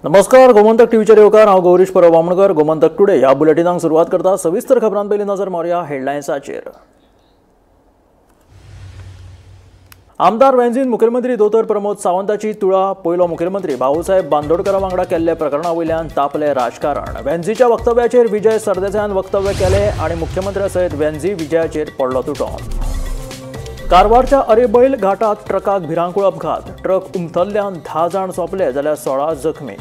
नमस्कार, गोमंतक टीव्हीचेर येवकार। हांव गौरीश परब वामणकर। गोमंतक टुडे ह्या बुलेटिनाक सुरवात करता। सविस्तर खबरां पयलीं नजर मारया हेडलायन्साचेर। आमदार वेंझीन मुखेलमंत्री दोतोर प्रमोद सावंताची तुळा। पयलो मुखेलमंत्री भाऊसाहेब बांदोडकरा वांगडा केल्ले प्रकरणा वयल्यान तापले राजकारण। वेंझीच्या वक्तव्याचेर विजय सरदेसायान वक्तव्य केले आनी मुख्यमंत्र्या सयत वेंझी विजयाचेर पडलो तुटोन। कारवारच्या अरेबैल घाटात ट्रकाक भिरांकूळ अपघात। ट्रक उमथल्ल्यान 10 जाण सोंपले जाल्यार 16 जखमी।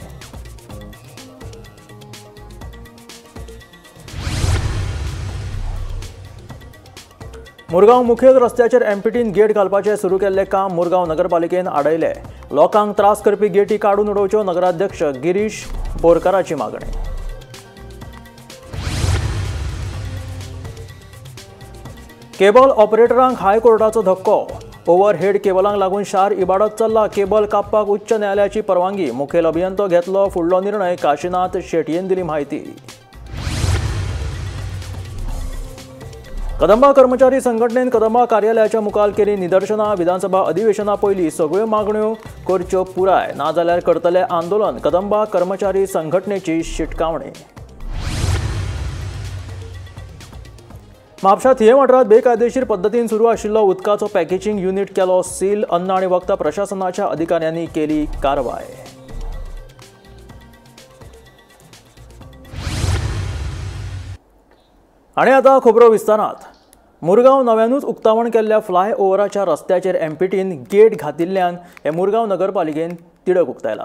मुरगांव मुखेल रस्त्याचेर एमपीटीन गेट घालपाचे सुरू केल्ले काम मुरगांव नगरपालिकेन आडयले। लोकांक त्रास करपी गेटी काडून उडोवच्यो नगराध्यक्ष गिरीश बोरकाराची मागणी। केबल ऑपरेटरांक हायकोर्टाचो धक्को। ओव्हरहेड केबलांक लागून शार इबाडत चल्ला। केबल कापपाक उच्च न्यायालयाची परवानगी। मुखेल अभियंतो घेतलो फुडलो निर्णय। काशीनाथ शेटयेन दिली म्हायती। कदंबा कर्मचारी संघटनेन कदंबा कार्यालयाच्या मुखार केली निदर्शनां। विधानसभा अधिवेशना पयलीं सगळ्यो मागण्यो करच्यो पुराय, नाजाल्यार करतले आंदोलन। कदंबा कर्मचारी संघटनेची शिटकावणी। म्हापशां थिये वाठारांत बेकायदेशीर पद्दतीन सुरू आशिल्लो उदकाचो पॅकेजिंग युनिट केलो सील। अन्न आनी वखदां प्रशासनाच्या अधिकाऱ्यांनी केली कारवाय। आनी आतां खबरो विस्तारांत। मुरगांव नव्यानूच उक्तावण केल्ल्या फ्लाय ओव्हराच्या रस्त्याचेर एमपीटीन गेट घातिल्ल्यान हे मुरगांव नगरपालिकेन तिडक उक्तायला।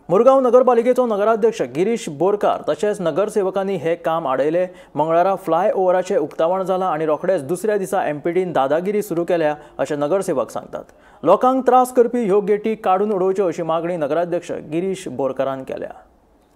मुरगांव नगरपालिकेचो नगराध्यक्ष गिरीश बोरकार तशेंच नगरसेवकांनी हे काम आडयले। मंगळारा फ्लाय ओव्हराचें उक्तावण जालां आनी रोखडेच दुसऱ्या दिसा एमपीटीन दादागिरी सुरू केल्या अशें नगरसेवक सांगतात। लोकांक त्रास करपी ह्यो गेटी काडून उडोवच्यो अशी मागणी नगराध्यक्ष गिरीश बोरकारान केल्या।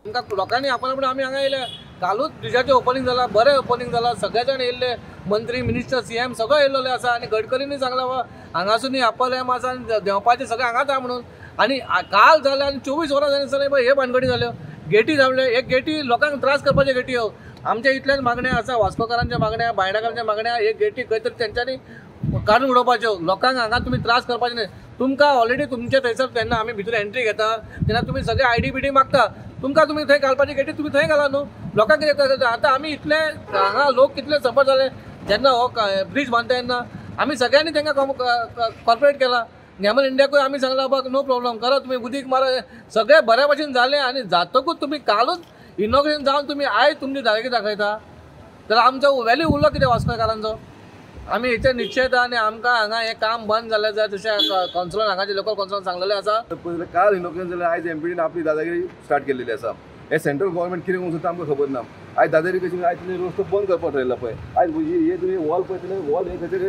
लोकांनी आपण आम्ही हांगा येयले। कालूच ब्रिजाचें ओपनिंग जालां, बरें ओपनिंग जालां। सगळे जाण येयल्ले, मंत्री, मिनिस्टर, सीएम सगळे येयल्ले आसा आनी गडकरींनी सांगलां हांगासून आपल हें आसा आनी देंवपाचें सगळें हांगाच आहा म्हणून। आनी काल जालें आनी 24 वरां जालीं हे भानगडी जाल्यो। गेटी जावले, एक गेटी लोकांक त्रास करपाच्यो गेटी ह्यो। आमच्या इतल्याच मागण्या आसा, वास्कोकारांच्या मागण्या, बायणाकारांच्या मागण्या। एक गेटी खंय तरी तेंच्यांनी काडून उडोवपाच्यो। लोकांक हांगा तुमी त्रास करपाचे न्हय। तुमकां ऑलरेडी तुमचे थंयसर जेन्ना आमी भितर एंट्री घेता तेन्ना तुमी सगळे आयडी बिडी मागता। तुमकां तुमी थंय घालपाची गेटी तुमी थंय घाला न्हू। लोकांक कितें करता आतां आमी इतले हांगा लोक कितले सफर जाले जेन्ना हो ब्रिज बांदता तेन्ना आमी सगळ्यांनी तांकां कॉर्पोरेट केला। नॅमल इंडियाकूय आमी सांगला बाबा नो प्रॉब्लम करा, तुमी उदीक मारा, सगळे बऱ्या भशेन जाले। आनी जातकूच तुमी कालूच इनॉग्रेशन जावन तुमी आयज तुमची जायगी दाखयता जाल्यार आमचो व्हॅल्यू उरलो कितें वास्कोकारांचो? आमी हेचे निश्चयता आनी आमकां हांगा हें काम बंद जालें जाय तशें कौन्सिलर हांगाचे लोकल कौन्सिलर सांगलेलें आसा। पयलीं काल इनॉग्रेशन जाल्यार आयज एमपीडीन आपली दादागिरी स्टार्ट केलेली आसा। हे सेंट्रल गव्हर्मेंट कितें करूंक सोदता आमकां खबर ना। आयज दादागिरी कशी आयज तुमी रस्तो बंद करपाक ठरयला पळय। आयज हे तुमी वॉल पळयतले, वॉल हे खंय तरी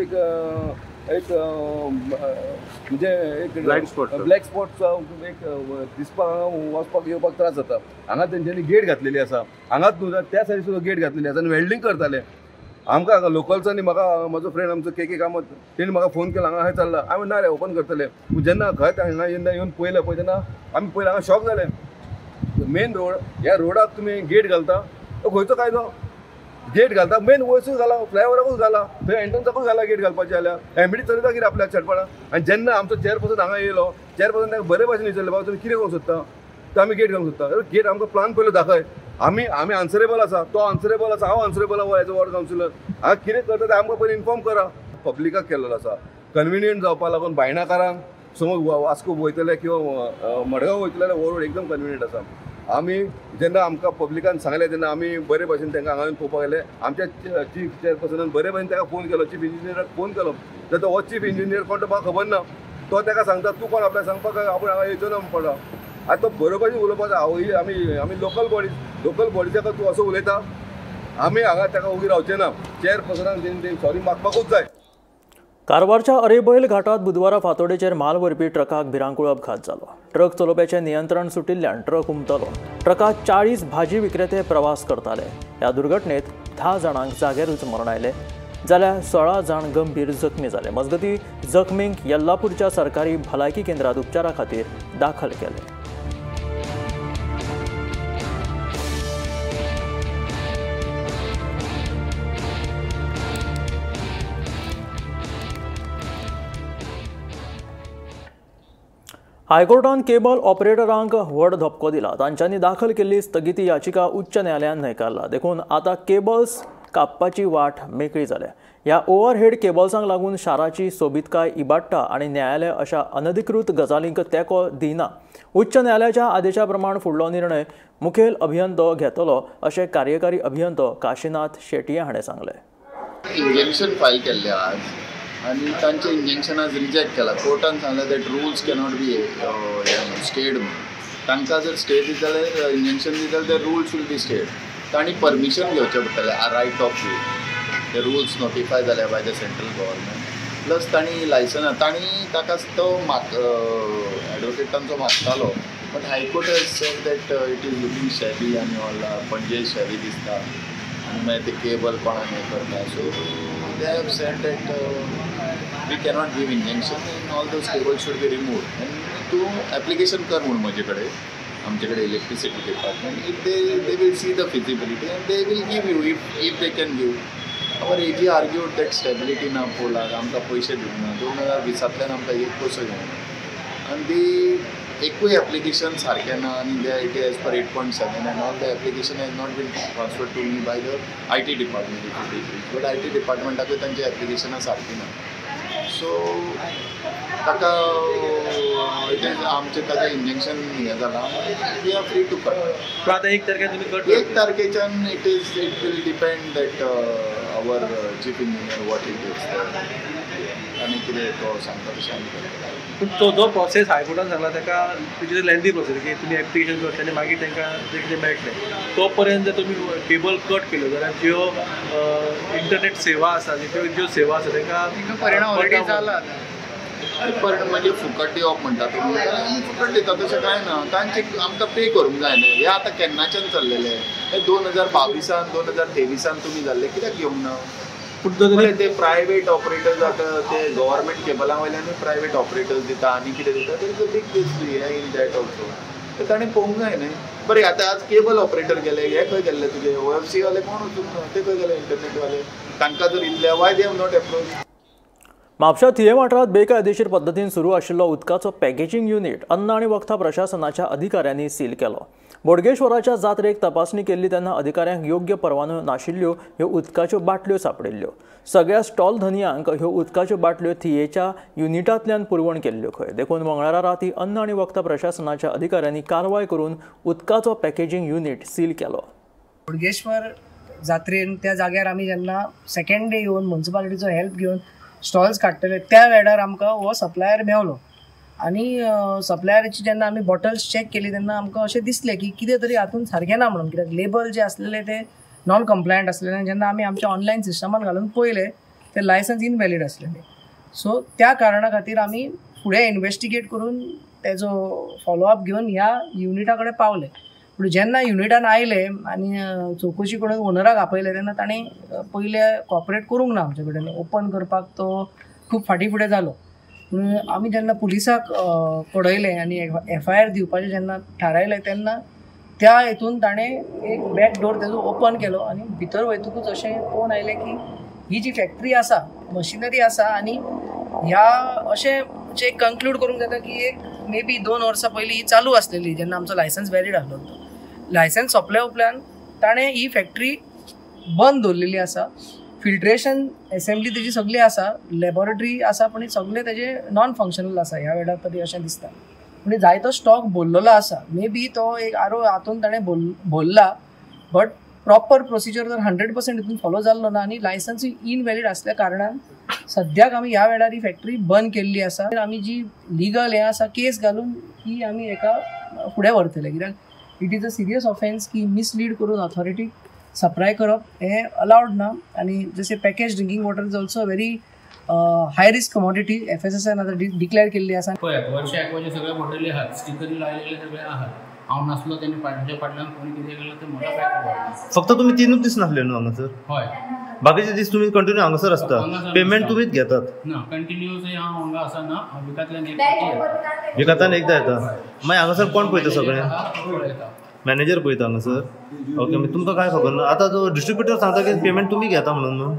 एक म्हणजे एक ब्लॅक स्पॉटचा एक दिसपाक वचपाक येवपाक त्रास जाता। हांगा तेंच्यांनी गेट घातलेली आसा। हांगाच न्हू त्या सायडीक सुद्दां गेट घातलेली आसा आनी वेल्डिंग करताले। आमकां लोकल्सांनी म्हाका म्हजो फ्रेंड आमचो के कामत तेणी म्हाका फोन केला हांगा खंय चल्ला। हांवें ना रे ओपन करतले। जेन्ना खंय हांगा येवन पळयलें पळय तेन्ना आमी पयलीं हांगा शॉक जाले। मेन रोड, ह्या रोडाक तुमी गेट घालता तो खंयचो कायदो? गेट घालता मेन वयसूच घाला, फ्लायओवराकूच घाला, थंय एंट्रन्साकूच घाला गेट घालपाचें जाल्यार। एमपीडी चलयता कितें आपल्याक चडपणा? आनी जेन्ना आमचो चेअरपर्सन हांगा येयलो, चेअरपर्सन ताका बरे भाशेन विचारलें बाबा तुमी कितें करूंक सोदता? तर आमी गेट घालूंक सोदता। गेट आमकां प्लान पयलो दाखय। आमी आन्सरेबल आसा, तो आन्सरेबल आसा, हांव आन्सरेबल आहा एज अ वॉर्ड कावन्सिलर। हांव कितें करता तें आमकां पयलीं इन्फॉर्म करा। पब्लिकाक केल्लो आसा कन्विनियंट जावपा लागून बायणाकारांक समज वास्को वयतले किंवा मडगांव वयतले जाल्यार हो रोड एकदम कन्विनियंट आसा। आमी जेन्ना आमकां पब्लिकान सांगलें तेन्ना आमी बरे भशेन तांकां हांगा येवन पळोवपाक गेले। आमच्या चीफ चेअरपर्सनान बरे भशेन ताका फोन केलो, चीफ इंजिनियराक फोन केलो जाल्यार तो हो चीफ इंजिनियर कोण तो म्हाका खबर ना। तो ताका सांगता तूं कोण आपल्याक सांगपाक आपूण हांगा येवचो ना पडला। आतां तो बरो भशेन उलोवपाक जाय। आमी लोकल बॉडी ताका तूं असो उलयता, आमी हांगा ताका उगी रावचे ना। चेअरपर्सनाक तेणी सॉरी मागपाकूच जाय। कारवारच्या अरेबैल घाटात बुधवारा फातोडेचेर माल व्हरपी ट्रकाक भिरांकूळ अपघात जालो। ट्रक चलोवप्याचें नियंत्रण सुटिल्ल्यान ट्रक उमटलो। ट्रकात 40 भाजी विक्रेते प्रवास करताले। ह्या दुर्घटनेत 10 जाणांक जाग्यारूच मरण आयलें जाल्यार 16 जाण गंभीर जखमी जाले। मजगतीं जखमींक येल्लापूरच्या सरकारी भलायकी केंद्रात उपचारा खातीर दाखल केले। हायकोर्टान केबल ऑपरेटरांक व्हड धपको दिला. तांच्यांनी दाखल केल्ली स्थगिती याचिका उच्च न्यायालयान न्हयकारला. देखून आतां केबल्स कापपाची वाट मेकळी जाल्या. ह्या ओव्हरहेड केबल्सांक लागून शाराची सोबीतकाय इबाडटा आनी न्यायालय अशा अनधिकृत गजालींक तेंको दिना. उच्च न्यायालयाच्या आदेशा प्रमाण फुडलो निर्णय मुखेल अभियंतो घेतलो अशें कार्यकारी अभियंतो काशीनाथ शेटये हाणें सांगलें. इंजेक्शन फायल केल्ले आज आनी तांचे इंजेक्शन आज रिजेक्ट केला. कोर्टान सांगलें that rules cannot be stayed म्हणून. तांकां जर स्टे दित जाल्यार इंजेक्शन दित जाल्यार ते रुल्स वील बी स्टेड. तांणी परमिशन घेवचें पडटलें रायट ऑफ वे. ते रुल्स नोटिफाय जाल्या by the central government. Plus तांणी लायसन तांणी ताका तो एडवोकेट तांचो मागतालो. But high court has said that it is looking shabby आनी ऑल पणजे शॅबी दिसता आनी मागीर ते केबल कोणाक हें करता. So they have said that we cannot give injection and all those cable should be removed. And तूं एप्लिकेशन कर म्हणून म्हजे कडेन आमचे कडेन electricity department. If they will see the feasibility and they will give you if they can give. Our AG argued that stability ना पोलाक आमकां पयशे दिवना. 2020तल्यान आमकां एक पयसो घेवना आनी ती एकूय एप्लिकेशन सारकें ना आनी they it as per 8.7 and all the application has not been transferred to me by the IT department. But IT डिपार्टमेंटाकूय तांची एप्लिकेशनां सारकीं ना. सो ताका इट इज आमचें ताजें इंजेक्शन हें जालां. We are free to cut. आतां 1 तारखेर तुमी कट. 1 तारखेच्यान it will depend that our chief engineer what it is आनी कितें तो सांगता तशें आमी करता. पूण जो प्रोसेस हायकोर्टान सांगला ताका तुजी लेंथी प्रोसेस की तुमी एप्लिकेशन करतले आनी मागीर तांकां कितें मेळटलें. तो पर्यंत जर तुमी केबल कट केलो जाल्यार ज्यो इंटरनेट सेवा आसा ज्यो सेवा आसा तांकां परिणाम जाला. परिणाम म्हणजे फुकट दिवप म्हणटा तुमी. आमी फुकट दिता तशें कांय ना. तांचे आमकां पे करूंक जाय न्हय. हे आतां केन्नाच्यान चल्लेले. हे 2022 2023 तुमी जाल्ले कित्याक घेवंक ना. पूण ते प्रायवेट ऑपरेटर्स आतां ते गव्हर्मेंट केबला वयल्यानूय प्रायवेट ऑपरेटर्स दिता आनी कितें दिता. There is a big history in that also. तर ताणें पळोवंक जाय न्हय. बरें आतां आज केबल ऑपरेटर गेले हे खंय गेल्ले तुजे OFC वाले कोण वचूंक ना. ते खंय गेले इंटरनेट वाले. तांकां जर इतले why they have not approach. म्हापशा थियेम वाठारांत बेकायदेशीर पद्दतीन सुरू आशिल्लो उदकाचो पॅकेजिंग युनिट अन्न आनी वखदां प्रशासनाच्या अधिकाऱ्यांनी सील केलो. बोडगेश्वराच्या जात्रेक तपासणी केल्ली तेन्ना अधिकाऱ्यांक योग्य परवानो नाशिल्ल्यो ह्यो उदकाच्यो बाटल्यो सांपडिल्ल्यो. सगळ्या स्टॉल धनियांक ह्यो उदकाच्यो बाटल्यो थियेच्या युनिटांतल्यान पुरवण केल्ल्यो खंय. देखून मंगळारा राती अन्न आनी वखदां प्रशासनाच्या अधिकाऱ्यांनी कारवाय करून उदकाचो पॅकेजिंग युनिट सील केलो. बोडगेश्वर जात्रेन त्या जाग्यार आमी जेन्ना सेकंड डे येवन म्युनिसिपालिटीचो हेल्प घेवन स्टॉल्स काडटले त्या वेळार आमकां हो सप्लायर मेवलो आनी सप्लायराची जेन्ना आमी बॉटल्स चॅक केली तेन्ना आमकां अशें दिसलें की कितें तरी हातूंत सारकें ना म्हणून. कित्याक लेबल जे आसलेले ते नॉन कंप्लायंट आसलेले आनी जेन्ना आमी आमच्या ऑनलायन सिस्टमान घालून पळयले ते लायसन्स इनवॅलीड आसलेले. सो त्या कारणा खातीर आमी फुडें इन्वेस्टिगेट करून तेजो फॉलोअप घेवन ह्या युनिटा कडेन पावले. पूण जेन्ना युनिटान आयले आनी चवकशी करून ओनराक आपयले तेन्ना ताणें पयले कॉपरेट करूंक ना आमचे कडेन. ओपन करपाक तो खूब फाटीं फुडें जालो. पूण आमी जेन्ना पुलिसाक कळयलें आनी FIR दिवपाचें जेन्ना थारायलें तेन्ना त्या हेतून ताणें एक बॅक डोर तेजो ओपन केलो आनी भितर वयतकूच अशें पळोवन आयलें की ही जी फॅक्टरी आसा मशिनरी आसा आनी ह्या अशें कंक्लूड करूंक जाता की एक मे बी 2 वर्सां पयलीं ही चालू आसलेली जेन्ना आमचो लायसन्स वॅलीड आसलो. लायसन्स सोंपल्या उपरांत ताणें ही फॅक्टरी बंद दवरलेली आसा. फिल्ट्रेशन एसेंब्ली तेजी सगळी आसा, लॅबॉरेटरी आसा, पूण सगळें तेजें नॉन फंक्शनल आसा ह्या वेळार तरी अशें दिसता. पूण जायतो स्टॉक भरलेलो आसा. मे बी तो एक आरो हातून ताणें भरला बट प्रॉपर प्रोसिजर जर 100% हितून फॉलो जाल्लो ना आनी लायसन्स इनवॅलीड आसल्या कारणान सद्याक आमी ह्या वेळार ही फॅक्टरी बंद केल्ली आसा. आमी जी लिगल हें आसा केस घालून ही आमी हेका फुडें व्हरतले. कित्याक it is a serious offence की मिसलीड करून ऑथॉरिटीक सप्लाय करप हें अलावड ना. आनी जशें package drinking water is also very high risk commodity FSSAन आतां डिक्लेअर केल्ली आसा. वर्षा एकवाचे सगळे बॉटली आहात, स्टिकरी लायलेले सगळे आहात. हांव नासलो तेणी फाटल्या फाटल्यान कोणी कितें केलें तें म्हाका पॅक करता. फक्त तुम्ही 3 दीस नासले न्हू हांगासर? हय. बाकीचे दीस तुम्ही कंटिन्यू हांगासर असता. पेमेंट तुम्हीच घेतात? ना, कंटिन्यूअस हांव हांगा आसना. विकांतल्यान एक फावटी येता. विकांतल्यान एकदां येता. मागीर हांगासर कोण पळयता सगळें? पळयता. मॅनेजर पळयता हांगासर? ओके. मागीर तुमकां काय खबर ना? आतां जो डिस्ट्रिब्युटर सांगता की पेमेंट तुमी घेता म्हणून न्हू?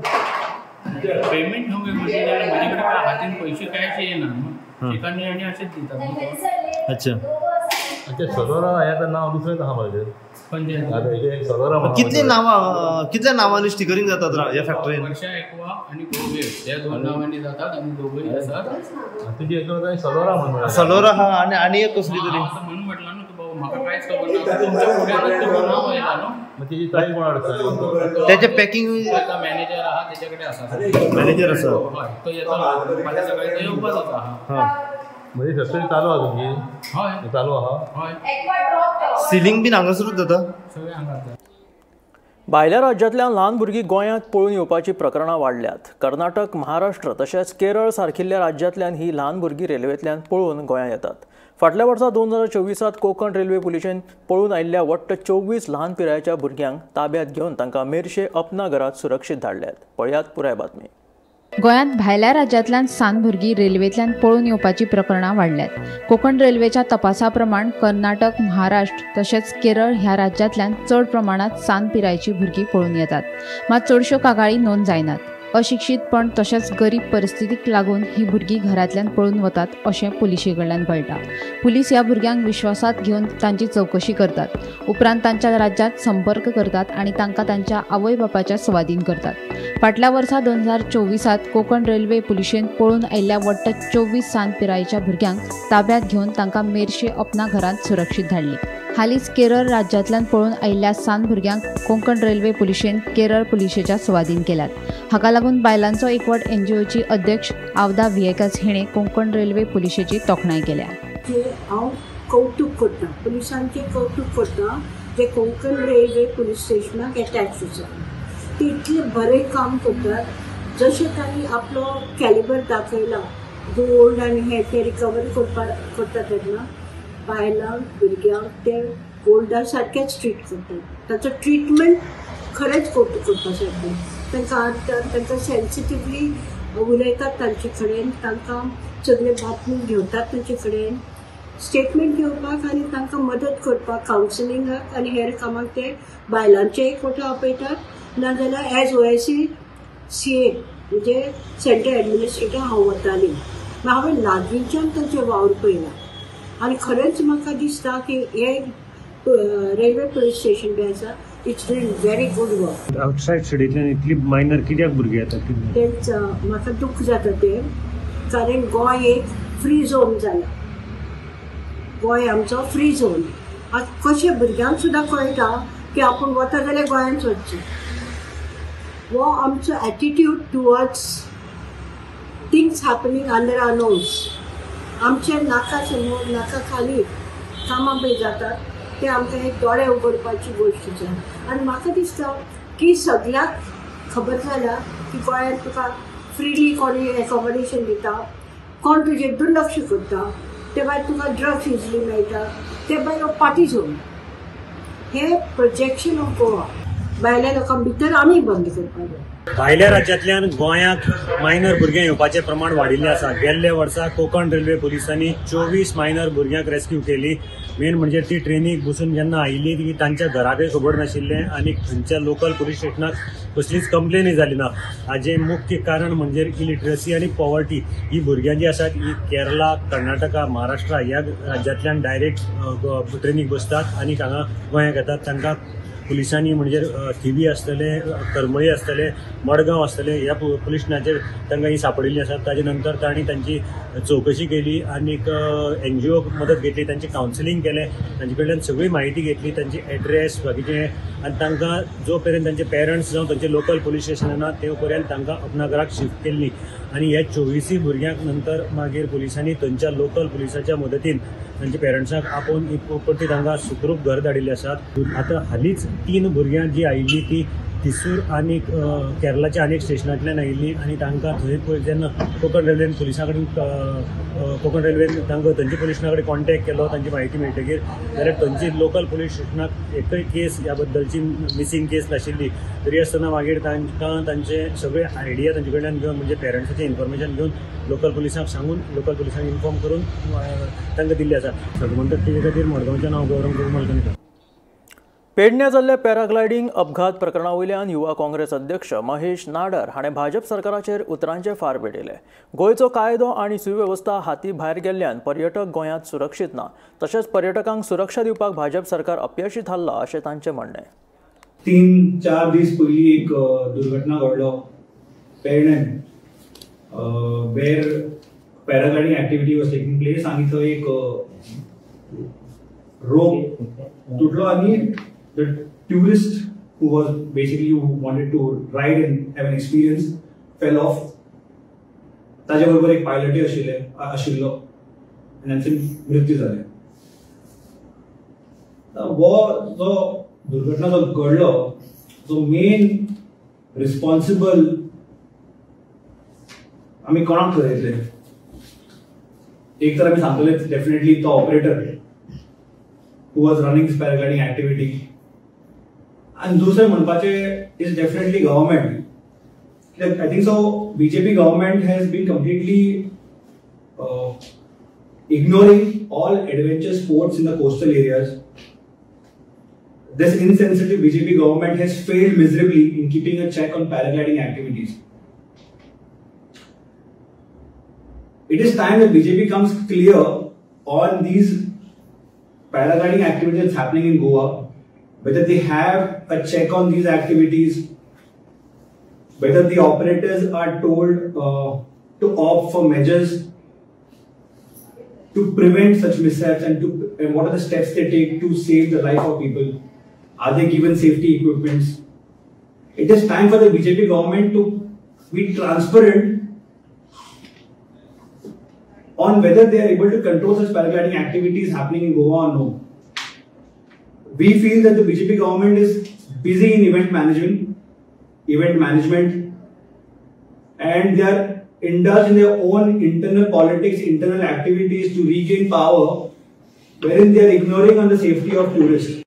पेमेंट हांव म्हणजे म्हजे कडेन हातीन पयशे कांयच येना न्हू. एका आनी अशेंच दिता. अच्छा सलोरा ह्याचं नाव दुसरेच आहा माझे पंचायत आता एक सलोरा म्हणून कितल्या नावांनी स्टिकरिंग जातात ह्या फॅक्टरीन? वर्षा एक्वा आणि गोवे या दोन नावांनी जातात आणि दोघंही असतात. तुझी एक सलोरा म्हणून सलोरा हा आणि एक कसली तरी असं म्हणून म्हटलं ना की बाबा म्हाका कांयच खबर ना तुमच्या फुड्यानच तो नाव येयला न्हू. मग तिची तारीख कोण अडचण त्याचे पॅकिंग मॅनेजर आहा त्याच्याकडे आसा मॅनेजर असा हय तो येतो फाल्यां सकाळी तो येवपाचोच आहा. हा म्हणजे फॅक्टरी चालू आहा तुमची हय चालू आहा हय सिलिंग बीन हांगासरूच जाता. सगळे हांगाच. भायल्या राज्यांतल्यान ल्हान भुरगीं गोंयांत पळून येवपाची प्रकरणां वाडल्यात. कर्नाटक, महाराष्ट्र तशेंच केरळ सारकिल्ल्या राज्यांतल्यान ही ल्हान भुरगीं रेल्वेंतल्यान पळून गोंयांत येतात. फाटल्या वर्सा 2024 कोंकण रेल्वे पुलिशेन पळून आयिल्ल्या वट्ट 24 ल्हान पिरायेच्या भुरग्यांक ताब्यांत घेवन तांकां मेर्शे अपना घरात सुरक्षीत धाडल्यात. पळयात पुराय बातमी. गोंयांत भायल्या राज्यांतल्यान सान भुरगीं रेल्वेंतल्यान पळून येवपाची प्रकरणां वाडल्यात. कोंकण रेल्वेच्या तपासा प्रमाण कर्नाटक, महाराष्ट्र तशेंच केरळ ह्या राज्यांतल्यान चड प्रमाणात सान पिरायेची भुरगीं पळून येतात. मात चडश्यो कागाळी नोंद जायनात. अशिक्षितपण तशेंच गरीब परिस्थितीक लागून ही भुरगीं घरांतल्यान पळून वतात अशें पुलिशे कडल्यान कळटा. पुलीस ह्या भुरग्यांक विश्वासात घेवन तांची चवकशी करतात. उपरांत तांच्या राज्यांत संपर्क करतात आनी तांकां तांच्या आवय बापाच्या सुवादीन करतात. फाटल्या वर्सा 2024 कोंकण रेल्वे पुलिशेन पळून आयिल्ल्या वट्ट 24 सान पिरायेच्या भुरग्यांक ताब्यांत घेवन तांकां मेर्शे अपना घरांत सुरक्षीत धाडली. हालींच केरळ राज्यांतल्यान पळून आयिल्ल्या सान भुरग्यांक कोंकण रेल्वे पुलिशेन केरळ पुलिशेच्या सुवादीन केल्यात. हाका लागून बायलांचो एकवट NGOची अध्यक्ष आवदा व्हीएकस हिणें कोंकण रेल्वे पुलिशेची तोखणाय केल्या. हांव कौतुक करता पुलिसांचें कौतुक करता जे कोंकण रेल्वे पुलीस स्टेशनाक अटॅच आसा. ते इतलें बरें काम करतात. जशें तांणी आपलो कॅलिबर दाखयला गोल्ड आनी हे ते रिकवरी करता तेन्ना बायलांक भुरग्यांक ते गोल्डा सारकेच ट्रीट करतात. ताचो ट्रिटमेंट खरेंच कौतुक करपा सारकें. तांकां सेन्सिटिवली उलयतात तांचे कडेन. तांकां सगळे बातमी घेवतात तांचे कडेन स्टेटमेंट घेवपाक आनी तांकां मदत करपाक कावन्सिलिंगाक आनी हेर कामाक ते बायलांचे एकवटां आपयतात. नाजाल्यार एज OIC CA म्हणजे सेंट्रल एडमिनिस्ट्रेटर हांव वतालीं. हांवें लागींच्यान तांचे वावर पळयला आनी खरेंच म्हाका दिसता की हे रेल्वे पुलीस स्टेशन बी आसा it's doing very good work. Outside सिटींतल्यान इतली मायनर कित्याक भुरगीं येतात? तेच म्हाका दूख जाता ते कारण गोंय एक फ्री झोन जाला. गोंय आमचो फ्री झोन. आतां कशें भुरग्यांक सुद्दां कळटा की आपूण वता जाल्यार गोंयांत वचचें. हो आमचो attitude towards things happening under our nose. आमचे नाका समोर नाका खाली कामां बी जातात ते आमकां एक दोळे उगडपाची गोश्ट आसा. आनी म्हाका दिसता की सगळ्याक खबर जाला की गोंयांत तुका फ्रिली कोणी एकोमोडेशन दिता, कोण तुजेर दुर्लक्ष करता, ते भायर तुका ड्रग्स इजिली मेळटा, ते भायर हो पार्टी झोन. हे प्रोजेक्शन ऑफ गोवा भायल्या लोकां भितर आमी बंद करपाक जाय. भायल्या राज्यांतल्यान गोंयांत मायनर भुरगे येवपाचें प्रमाण वाडिल्लें आसा. गेल्ल्या वर्सा कोंकण रेल्वे पुलिसांनी 24 मायनर भुरग्यांक रेस्क्यू केली. मेन म्हणजे ती ट्रेनीक बसून जेन्ना आयिल्ली ती तांच्या घराकय खबर नाशिल्लें आनी खंयच्या लोकल पुलीस स्टेशनाक कसलीच कंप्लेनूय जाली ना. हाजें मुख्य कारण म्हणजे इलिटरसी आनी पॉवर्टी. ही भुरग्यां जी आसात ही केरला, कर्नाटका, महाराष्ट्रा ह्या राज्यांतल्यान डायरेक्ट ट्रेनीक बसतात आनी हांगा गोंयांत येतात. तांकां पुलिसांनी म्हणजे थिवी आसतले, करमळी आसतले, मडगांव आसतले ह्या पुलीस स्टेशनाचेर तांकां ही सांपडिल्लीं आसात. ताजे नंतर तांणी तांची चवकशी केली आनीक NGO मदत घेतली, तांचें कावन्सिलींग केलें, तांचे कडल्यान सगळी म्हायती घेतली, तांची एड्रेस बाकीचें आनी तांकां जो पर्यंत तांचे पेरंट्स जावं तांचे लोकल पुलीस स्टेशनां ना ते पर्यंत तांकां अपना घराक शिफ्ट केल्ली. आनी ह्या 24 भुरग्यांक नंतर मागीर पुलिसांनी थंयच्या लोकल पुलिसाच्या मदतीन तांच्या पेरंट्सांक आपोवन एक परती तांकां सुखरूप घर धाडिल्ले आसात. आतां हालींच 3 भुरग्यां जी आयिल्ली ती थिसूर आनी केरलाच्या आनी एक स्टेशनांतल्यान आयिल्ली आनी तांकां थंय जेन्ना कोंकण रेल्वेन पुलिसां कडेन कोंकण रेल्वेन तांकां थंयच्या पुलीस स्टेशना कडेन कॉन्टेक्ट केलो तांची म्हायती मेळटकीर जाल्यार थंयची लोकल पुलीस स्टेशनाक एकय केस ह्या बद्दलची मिसींग केस नाशिल्ली. तरी आसतना मागीर तांकां तांचे सगळे आयडिया तांचे कडल्यान घेवन म्हणजे पेरंट्साचें इन्फॉर्मेशन घेवन लोकल पुलिसांक सांगून लोकल पुलिसांक इन्फॉर्म करून तांकां दिल्ली आसा. म्हणटात ते खातीर मडगांवचें नांव गौरव कुमार. पेडण्यां जाल्ल्या पॅराग्लायडींग अपघात प्रकरणा वयल्यान युवा काँग्रेस अध्यक्ष महेश नाडर हाणें भाजप सरकाराचेर उतरांचे फार पेटयले. गोंयचो कायदो आनी सुवेवस्था हाती भायर गेल्ल्यान पर्यटक गोंयांत सुरक्षीत ना, तशेंच पर्यटकांक सुरक्षा दिवपाक भाजप सरकार अपयशी थारला अशें तांचें म्हणणें. 3-4 दीस पयलीं एक दुर्घटना घडलो पेडण्यान, where paragliding activity was taking place आनी थंय एक रोप तुटलो आनी the tourist who was basically wanted to ride and have an experience fell off. ताजे बरोबर एक पायलटूय आशिल्लो आनी तांचे मृत्यू जाले. हो जो दुर्घटना जो घडलो, जो मेन रिस्पॉन्सिबल आमी कोणाक धरयतले? एक तर आमी सांगतले डेफिनेटली तो operator who was running this paragliding activity. And दुसरे म्हणपाचे is definitely government. I think so. BJP government has been completely ignoring all adventure sports in the coastal areas. This insensitive BJP government has failed miserably in keeping a check on paragliding activities. It is time that BJP comes clear on these paragliding activities happening in Goa. Whether they have a check on these activities, whether the operators are told to opt for measures to prevent such mishaps and what are the steps they take to save the life of people. Are they given safety equipments? It is time for the BJP government to be transparent on whether they are able to control such paragliding activities happening in Goa or no. We feel that the BJP government is busy in event management, and they are indulged in their own internal politics, internal activities to regain power, wherein they are ignoring on the safety of tourists.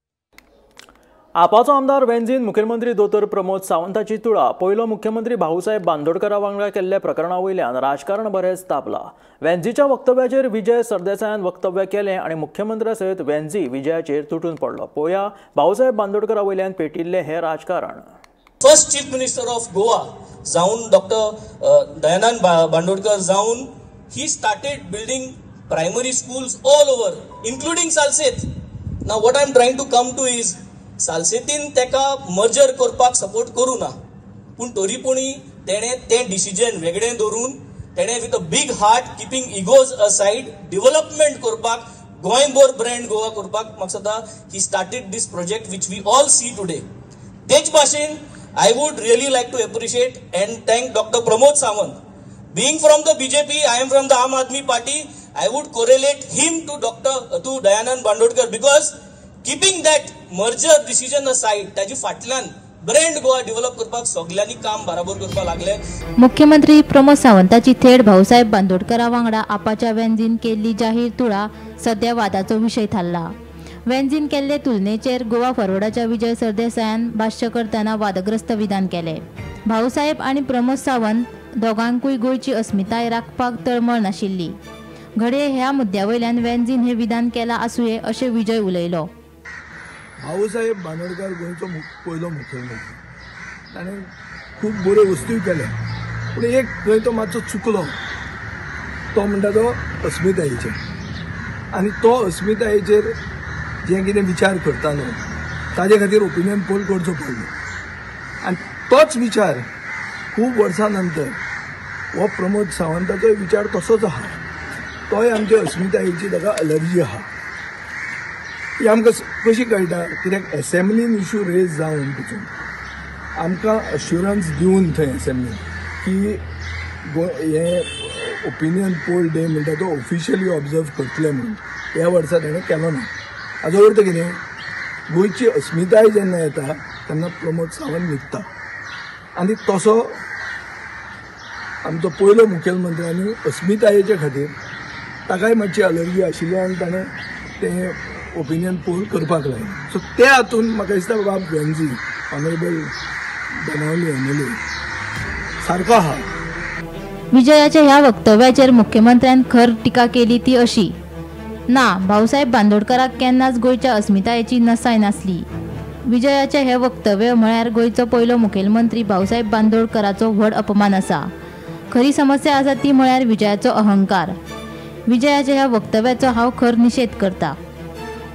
आपाचो आमदार वेंजीन मुखेलमंत्री दोतोर प्रमोद सावंताची तुळा पयलो मुख्यमंत्री भाऊसाहेब बांदोडकरा वांगडा केल्ल्या प्रकरणा वयल्यान राजकारण बरेंच तापला. वेंजीच्या वक्तव्याचेर विजय सरदेसायान वक्तव्य केलें आनी मुख्यमंत्र्या सयत वेंजी विजयाचेर तुटून पडलो. पळोवया भाऊसाहेब बांदोडकरा वयल्यान पेटिल्लें हें राजकारण. First chief minister of Goa जावन डॉक्टर दयानंद बांदोडकर जावन he started building primary schools all over including Salcete. Now what I am trying to come to is सालसेतीन तेका मर्जर करपाक सपोर्ट करूं ना, पूण तरीपूणी तेणें तें डिसिजन वेगळें धरून तेणें with a big heart keeping egos aside development करपाक गोंयभर ब्रँड गोवा करपाक म्हाका सद्दां he started this project which we all see today. तेच भाशेन I would really like to appreciate and thank doctor Pramod Sawant. Being from the BJP, I am from the Aam Aadmi Party. I would correlate him to Dayanand Bandodkar because keeping that merger decision aside, ताजी फाटल्यान brand Goa develop करपाक सगळ्यांनी काम बराबर करपाक लागले. मुख्यमंत्री प्रमोद सावंताची थेट भाऊसाहेब बांदोडकरा वांगडा आपाच्या वेंजीन केल्ली जाहीर तुळा सध्या वादाचो विशय थारला. वेंजीन केल्ले तुलनेचेर गोवा फॉरवर्डाच्या विजय सरदेसायान भाष्य करतना वादग्रस्त विधान केले. भाऊसाहेब आणि प्रमोद सावंत दोगांकूय गोंयची अस्मिताय राखपाक तळमळ नाशिल्ली. घडये ह्या मुद्द्यावयल्यान वेंजीन हे विधान केला आसुये अशें विजय उलयलो. भाऊसाहेब बांदोडकर गोंयचो पयलो मुखेलमंत्री, ताणें खूब बऱ्यो वस्तूय केल्या, पूण एक थंय तो मातसो चुकलो, तो म्हणटा तो अस्मितायेचेर. आनी तो अस्मितायेचेर जें कितें विचार करतालो ताजे खातीर ओपिनियन पोल करचो पडलो. आनी तोच विचार खूब वर्सां नंतर हो प्रमोद सावंताचोय विचार तसोच आहा. तोय आमचे अस्मितायेची ताका अलर्जी आहा. ही आमकां कशी कळटा, कित्याक एसेंब्लीन इश्यू रेज जावन तितून आमकां अश्युरन्स दिवन थंय एसेंब्लीन की हे ओपिनियन पोल डे म्हणटा तो ऑफिशियली ऑब्जर्व करतले म्हणून ह्या वर्सा ताणें केलो ना. हाजो अर्थ कितें, गोंयची अस्मिताय जेन्ना येता तेन्ना प्रमोद सावंत न्हिदता. आनी तसो आमचो पयलो मुखेलमंत्र्यानी अस्मितायेचे खातीर ताकाय मातशी अलर्जी आशिल्ली आनी ताणें तें ओपिनियन पोल करपाक लायलें. सो ते हातून म्हाका दिसता बाब वेंजी ऑनरेबल बनावली एमएलए सारको आहा. विजयाच्या ह्या वक्तव्याचेर मुख्यमंत्र्यान खर टिका केली ती अशी, ना भाऊसाहेब बांदोडकराक केन्नाच गोंयच्या अस्मितायेची नसाय नासली. विजयाचे हे वक्तव्य म्हळ्यार गोंयचो पयलो मुखेलमंत्री भाऊसाहेब बांदोडकराचो व्हड अपमान आसा. खरी समस्या आसा ती म्हळ्यार विजयाचो अहंकार. विजयाच्या ह्या वक्तव्याचो हांव खर निशेध करता.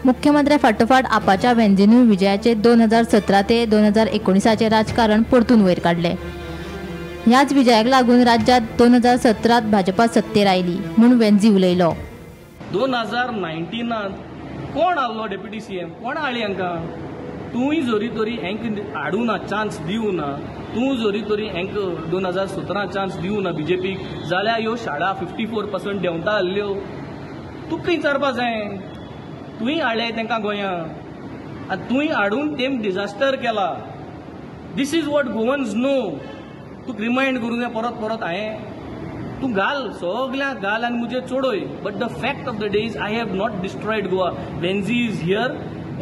मुख्यमंत्र्या फाटोफाट आपाच्या वेंजीनूय विजयाचे 2017 ते 2019 राजकारण परतून वयर काडले. ह्याच विजयाक लागून राज्यात 2017 भाजपा सत्तेर आयली म्हूण वेंजी उलयलो. 2019 कोण आसलो डेप्युटी सीएम, कोण हाडली हांकां? तूंय जोरी तोरी हेंक हाडूं ना, चान्स दिवं ना. तूं जोरी तोरी हेंक 2017 चान्स दिवं ना बीजेपीक, जाल्यार ह्यो शाळा 54% देंवता आहल्यो. तुका विचारपा जाय, तुंय हाडले तांकां गोंयांत आनी तुंय हाडून तेम डिझास्टर केला. This is what Goans know. तुका रिमाइंड करूं जाय परत परत हांवें. तूं घाल सगळ्यांक घाल आनी मुझे चोडोय. But the fact of the day is I have not destroyed Goa. Venzy is here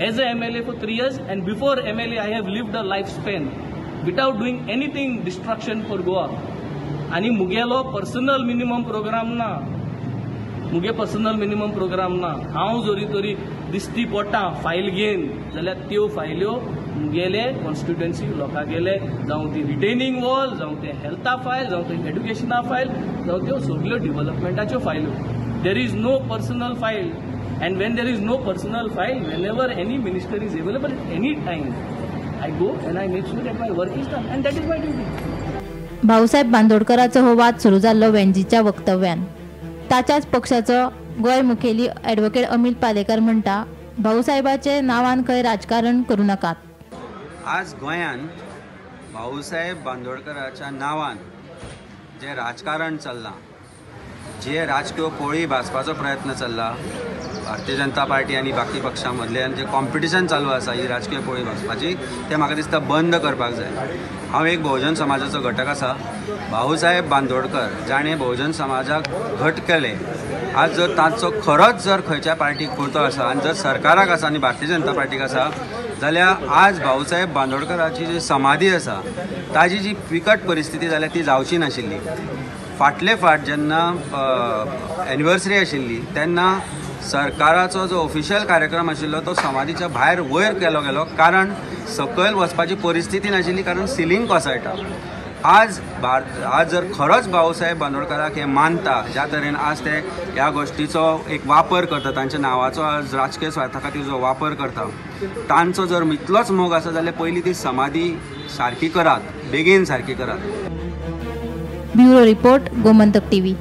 as a MLA for 3 years, and before MLA I have lived a lifespan without doing anything destruction for Goa. आणि मुगेलो personal minimum programme ना, मुगे personal minimum programme ना. हांव जोरी तोरी दिसती पोटां file घेन जाल्यार त्यो फायल्यो मुगेले कॉन्स्टिट्युएन्सी लोकां गेले, जावं ती रिटेनिंग वॉल, जावं ते हेल्था फायल, जावं ते एड्युकेशना फायल, जावं त्यो सगळ्यो डेव्हलपमेंटाच्यो फायल्यो. There is no personal file. And when there is no personal file, whenever any minister is available at any time, I go and I make sure that my work is done, and that is my duty. Bhausaheb बांदोडकराचो हो वाद सुरू जाल्लो वेंजीच्या वक्तव्यान. ताच्याच पक्षाचो गोंय मुखेली advocate Amit Palekar म्हणटा, भाऊसाहेबाचे नांवान खंय राजकारण करूं नाकात. आज गोंयान भाऊसाहेब बांदोडकराच्या नांवान जे राजकारण चल्लां, जे राजकीय पोळी भाजपाचो प्रयत्न चल्ला, भारतीय जनता पार्टी आनी बाकी पक्षां मदल्यान जे कॉम्पिटिशन चालू आसा ही राजकीय पोळी भाजपाची, ते म्हाका दिसता बंद करपाक जाय. हांव एक बहुजन समाजाचो घटक आसा. भाऊसाहेब बांदोडकर जाणें बहुजन समाजाक घट केले. आज जर ताचो खरोच जर खंयच्या पार्टीक पुरतो आसा आनी जर सरकाराक आसा आनी भारतीय जनता पार्टीक आसा, जाल्यार आज भाऊसाहेब बांदोडकराची जी समाधी आसा ताजी जी विकट परिस्थिती जाल्या ती जावची नाशिल्ली. फाटले फाट जेन्ना एनिवर्सरी आशिल्ली तेन्ना सरकाराचो जो ऑफिशियल कार्यक्रम आशिल्लो तो समाधीच्या भायर वयर केलो गेलो, कारण सकयल वचपाची परिस्थिती नाशिल्ली, कारण सिलींग कोसळटा. आज जर खरोच भाऊसाहेब बांदोडकराक हे मानता, ज्या तरेन आज ते ह्या गोष्टीचो एक वापर करता, तांच्या नांवाचो आज राजकीय स्वार्था खातीर जो वापर करता, तांचो जर इतलोच मोग आसा जाल्यार पयली ती समाधी सारकी करात, बेगीन सारकी करात. Bureau report, Gomantak TV.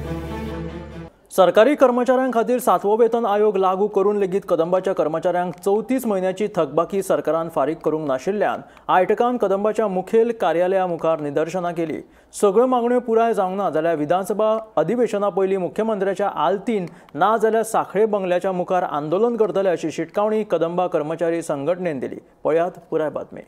सरकारी कर्मचाऱ्यां खातीर 7वो वेतन आयोग लागू करून लेगीत कदंबाच्या कर्मचाऱ्यांक 34 म्हयन्याची थकबाकी सरकारान फारीक करूंक नाशिल्ल्यान आयटकान कदंबाच्या मुखेल कार्यालया मुखार निदर्शनां केली. सगळ्यो मागण्यो पुराय जावंक ना जाल्यार विधानसभा अधिवेशना पयलीं मुख्यमंत्र्याच्या आल्तीन ना जाल्यार सांखळे बंगल्याच्या मुखार आंदोलन करतले अशी शिटकावणी कदंबा कर्मचारी संघटनेन दिली. पळयात पुराय बातमी.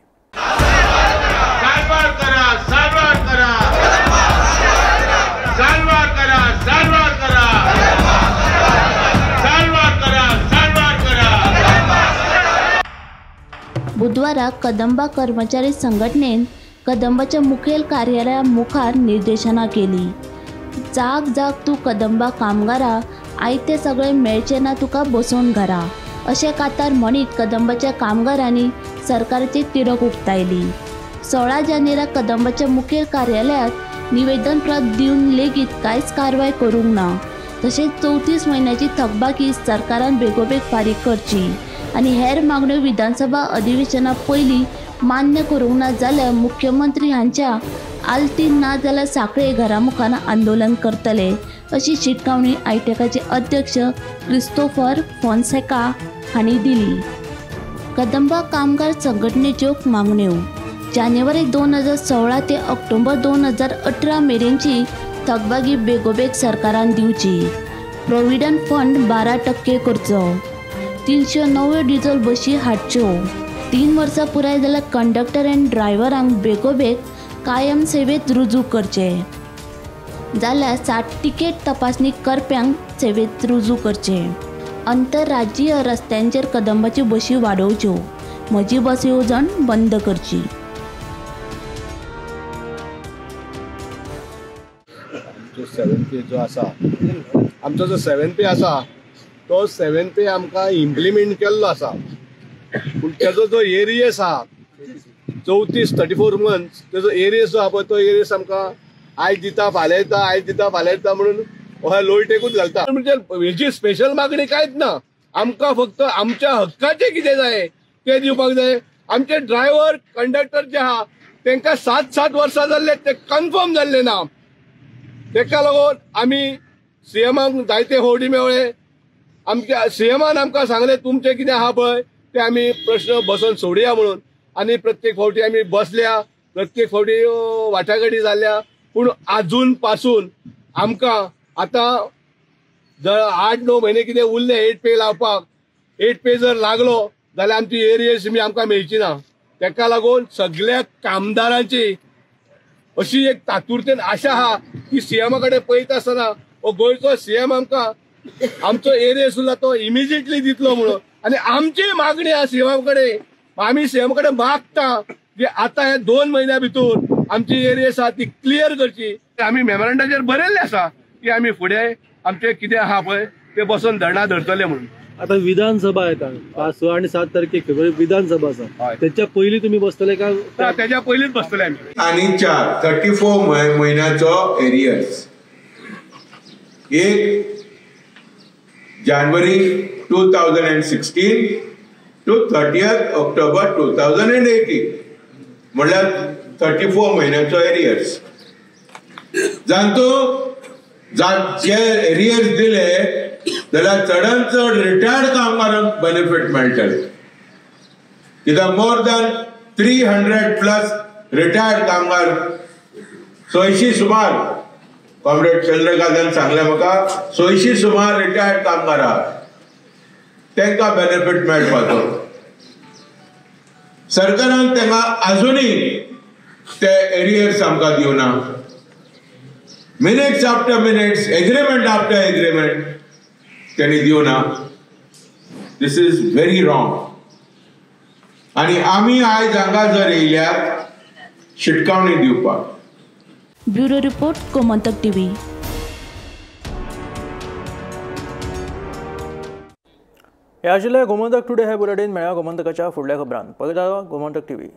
बुधवाराक कदंबा कर्मचारी संघटनेन कदंबाच्या मुखेल कार्यालया मुखार निर्देशनां केली. जाग जाग तूं कदंबा कामगारा, आयते सगळे मेळचे ना तुका बसोवन घरा, अशें कातार म्हणीत कदंबाच्या कामगारांनी सरकाराची तिडक उक्तायली. 16 जानेराक कदंबाच्या मुखेल कार्यालयात निवेदन प्रत दिवन लेगीत कांयच कारवाय करूंक ना. तशेंच 34 म्हयन्याची थकबाकी सरकारान बेगोबेग फारीक करची आनी हेर मागण्यो विधानसभा अधिवेशना पयलीं मान्य करूंक ना जाल्यार मुख्यमंत्री हांच्या आल्तीन ना जाल्यार सांखळे घरा मुखार आंदोलन करतले अशी शिटकावणी आयटेकाचे अध्यक्ष क्रिस्तोफर फॉन्सेका हांणी दिली. कदंबा कामगार संघटनेच्यो मागण्यो जानेवारी 2016 ते ऑक्टोबर 2018 मेरेनची थकबाकी बेगोबेग सरकारान दिवची. प्रोव्हिडंट फंड 12% करचो. 309 डिझेल बशी हाडच्यो. 3 वर्सां पुराय जाल्यार कंडक्टर आनी ड्रायव्हरांक बेगोबेग कायम सेवेत रुजू करचे. जाल्यार 60 तिकेट तपासणी करप्यांक सेवेत रुजू करचे. आंतरराज्यीय रस्त्यांचेर कदंबाच्यो बशी वाडोवच्यो. म्हजी बस येवजण बंद करची. जो 7 पे जो आसा, आमचो जो 7 पे आसा तो 7 पे आमकां इम्प्लिमेंट केल्लो आसा, पूण तेजो जो एरिया आसा 34 मंथ्स तेजो एरियस जो आहा पळय तो एरियस आमकां आयज दिता फाल्यां येता आयज दिता फाल्यां येता म्हणून हो लोयटेकूच घालता. म्हणजे हेची स्पेशल मागणी कांयच ना. आमकां फक्त आमच्या हक्काचें कितें जाय तें दिवपाक जाय. आमचे ड्रायव्हर कंडक्टर जे आहा तांकां 7 वर्सां जाल्ले ते कन्फर्म जाल्ले ना. तेका लागून आमी सीएमाक जायते फावटी मेवळे. आमच्या सीएमान आमकां सांगलें तुमचें कितें आहा पळय ते आमी प्रश्न बसून सोडया म्हणून. आनी प्रत्येक फावटी आमी बसल्या, प्रत्येक फावटी वाटाघाटी जाल्ल्या. पूण आजून पासून आमकां आतां जर 8-9 म्हयने कितें उरले 8 पे लावपाक. 8 पे जर लागलो जाल्यार आमची एरियस आमकां मेळची ना. तेका लागून सगळ्या कामदारांची अशी एक तातूंतल्यान आशा आहा की सीएमा कडेन पळयता आसतना हो गोंयचो सीएम आमकां आमचो एरियस उरला तो इमिजिएटली दितलो म्हणून. आनी आमची मागणी आहा सीएमा कडेन. आमी सीएमा कडेन मागता की आतां हे 2 म्हयन्या भितर आमची एरियस आहा ती क्लियर करची. आमी मेमोरंडाचेर बरयल्लें आसा की आमी फुडें आमचें कितें आहा पळय ते बसून धरणां धरतले म्हणून. आता विधानसभा येता 5 आणि 7 तारखेक विधानसभा आसा त्याच्या पयलीं तुम्ही बसतले का? त्याच्या पयलींच बसतले आमी. आणि 34 महिन्याचो एरियर्स. एक जानेवारी 2016 टू 30 ऑक्टोबर 2018 म्हणल्यार 34 महिन्याचो एरियर्स. जांतू जे एरियर्स दिले जाल्यार चडांत चड रिटायर्ड कामगारांक बेनिफीट मेळटले. कित्याक मोर दॅन 300+ रिटायर्ड कामगार 600 सुमार कॉम्रेड चंद्रकांतान सांगलें म्हाका 600 सुमार रिटायर्ड कामगार आहात. तांकां बेनिफीट मेळपाचो. सरकारान तांकां आजुनूय ते एरियर्स आमकां दिवना. Minutes after minutes, agreement after agreement त्यांनी दिवना. This is very wrong. आणि आमी आयज हांगा जर येयल्यात शिटकावणी दिवपाक. Bureau report, Gomantak TV. हे आशिल्ले गोमंतक टुडे हे बुलेटिन. मेळ्या गोमंतकाच्या फुडल्या खबरांत. पळयता गोमंतक टीव्ही.